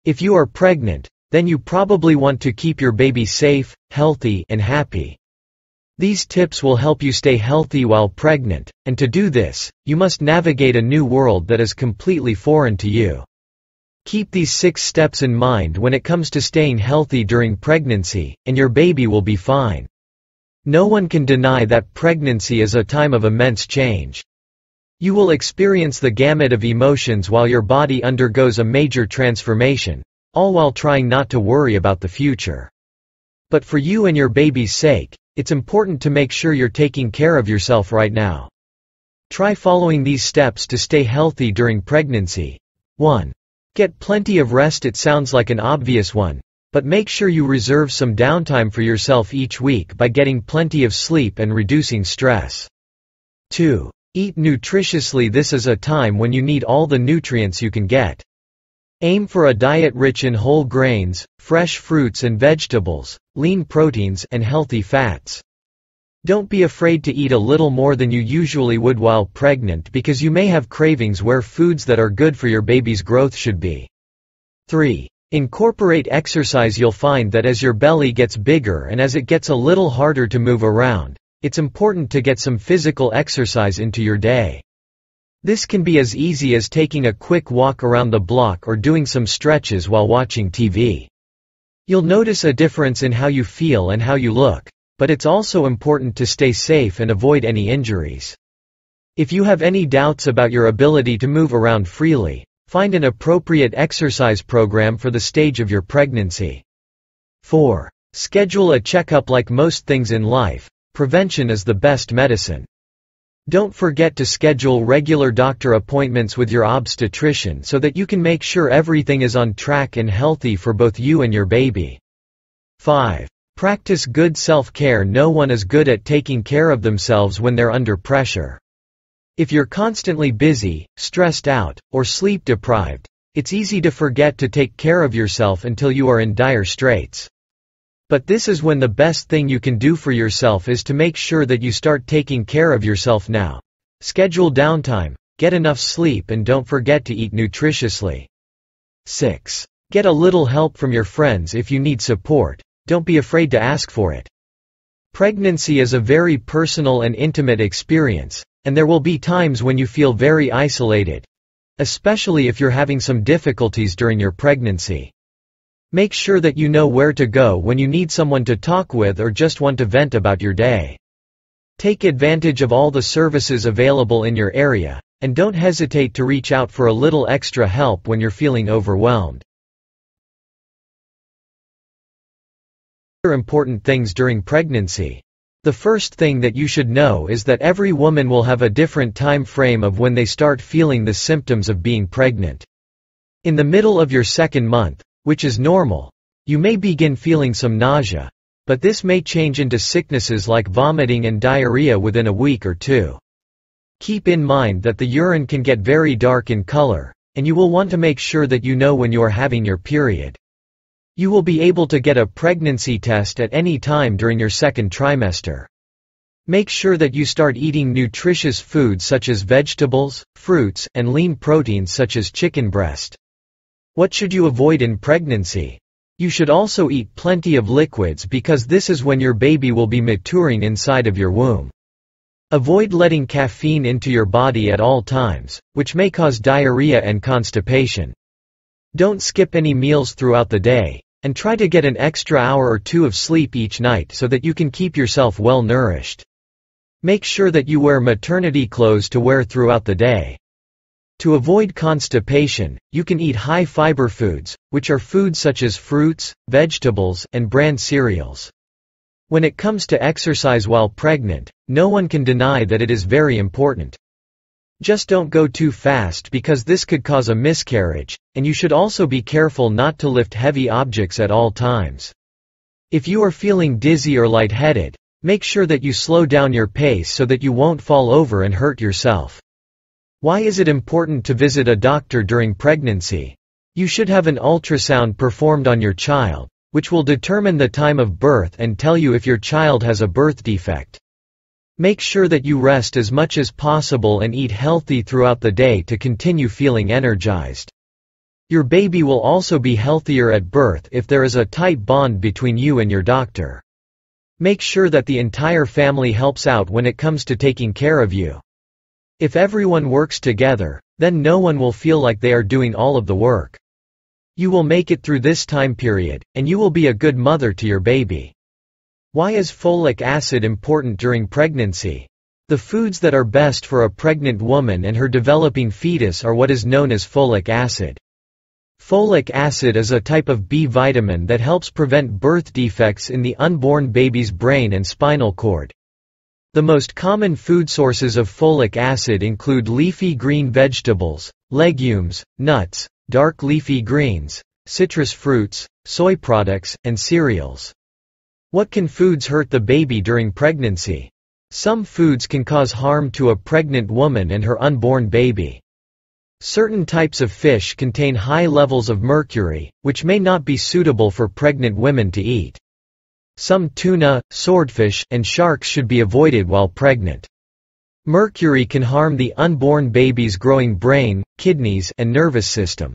If you are pregnant, then you probably want to keep your baby safe, healthy, and happy. These tips will help you stay healthy while pregnant, and to do this, you must navigate a new world that is completely foreign to you. Keep these 6 steps in mind when it comes to staying healthy during pregnancy, and your baby will be fine. No one can deny that pregnancy is a time of immense change. You will experience the gamut of emotions while your body undergoes a major transformation, all while trying not to worry about the future. But for you and your baby's sake, it's important to make sure you're taking care of yourself right now. Try following these steps to stay healthy during pregnancy. 1. Get plenty of rest. It sounds like an obvious one, but make sure you reserve some downtime for yourself each week by getting plenty of sleep and reducing stress. 2. Eat nutritiously. This is a time when you need all the nutrients you can get. Aim for a diet rich in whole grains, fresh fruits and vegetables, lean proteins, and healthy fats. Don't be afraid to eat a little more than you usually would while pregnant because you may have cravings where foods that are good for your baby's growth should be. 3. Incorporate exercise. You'll find that as your belly gets bigger and as it gets a little harder to move around, it's important to get some physical exercise into your day. This can be as easy as taking a quick walk around the block or doing some stretches while watching TV. You'll notice a difference in how you feel and how you look, but it's also important to stay safe and avoid any injuries. If you have any doubts about your ability to move around freely, find an appropriate exercise program for the stage of your pregnancy. 4. Schedule a checkup. Like most things in life, prevention is the best medicine. Don't forget to schedule regular doctor appointments with your obstetrician so that you can make sure everything is on track and healthy for both you and your baby. 5. Practice good self-care. No one is good at taking care of themselves when they're under pressure. If you're constantly busy, stressed out, or sleep deprived, it's easy to forget to take care of yourself until you are in dire straits. But this is when the best thing you can do for yourself is to make sure that you start taking care of yourself now. Schedule downtime, get enough sleep, and don't forget to eat nutritiously. 6. Get a little help from your friends if you need support. Don't be afraid to ask for it. Pregnancy is a very personal and intimate experience, and there will be times when you feel very isolated, especially if you're having some difficulties during your pregnancy. Make sure that you know where to go when you need someone to talk with or just want to vent about your day. Take advantage of all the services available in your area, and don't hesitate to reach out for a little extra help when you're feeling overwhelmed. Other important things during pregnancy. The first thing that you should know is that every woman will have a different time frame of when they start feeling the symptoms of being pregnant. In the middle of your 2nd month, which is normal, you may begin feeling some nausea, but this may change into sicknesses like vomiting and diarrhea within a week or 2. Keep in mind that the urine can get very dark in color, and you will want to make sure that you know when you are having your period. You will be able to get a pregnancy test at any time during your 2nd trimester. Make sure that you start eating nutritious foods such as vegetables, fruits, and lean proteins such as chicken breast. What should you avoid in pregnancy? You should also eat plenty of liquids because this is when your baby will be maturing inside of your womb. Avoid letting caffeine into your body at all times, which may cause diarrhea and constipation. Don't skip any meals throughout the day, and try to get an extra hour or 2 of sleep each night so that you can keep yourself well nourished. Make sure that you wear maternity clothes to wear throughout the day. To avoid constipation, you can eat high-fiber foods, which are foods such as fruits, vegetables, and bran cereals. When it comes to exercise while pregnant, no one can deny that it is very important. Just don't go too fast because this could cause a miscarriage, and you should also be careful not to lift heavy objects at all times. If you are feeling dizzy or lightheaded, make sure that you slow down your pace so that you won't fall over and hurt yourself. Why is it important to visit a doctor during pregnancy? You should have an ultrasound performed on your child, which will determine the time of birth and tell you if your child has a birth defect. Make sure that you rest as much as possible and eat healthy throughout the day to continue feeling energized. Your baby will also be healthier at birth if there is a tight bond between you and your doctor. Make sure that the entire family helps out when it comes to taking care of you. If everyone works together, then no one will feel like they are doing all of the work. You will make it through this time period, and you will be a good mother to your baby. Why is folic acid important during pregnancy? The foods that are best for a pregnant woman and her developing fetus are what is known as folic acid. Folic acid is a type of B vitamin that helps prevent birth defects in the unborn baby's brain and spinal cord. The most common food sources of folic acid include leafy green vegetables, legumes, nuts, dark leafy greens, citrus fruits, soy products, and cereals. What can foods hurt the baby during pregnancy? Some foods can cause harm to a pregnant woman and her unborn baby. Certain types of fish contain high levels of mercury, which may not be suitable for pregnant women to eat. Some tuna, swordfish, and sharks should be avoided while pregnant. Mercury can harm the unborn baby's growing brain, kidneys, and nervous system.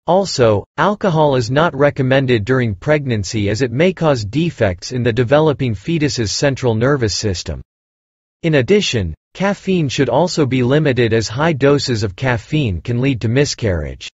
Also, alcohol is not recommended during pregnancy as it may cause defects in the developing fetus's central nervous system. In addition, caffeine should also be limited as high doses of caffeine can lead to miscarriage.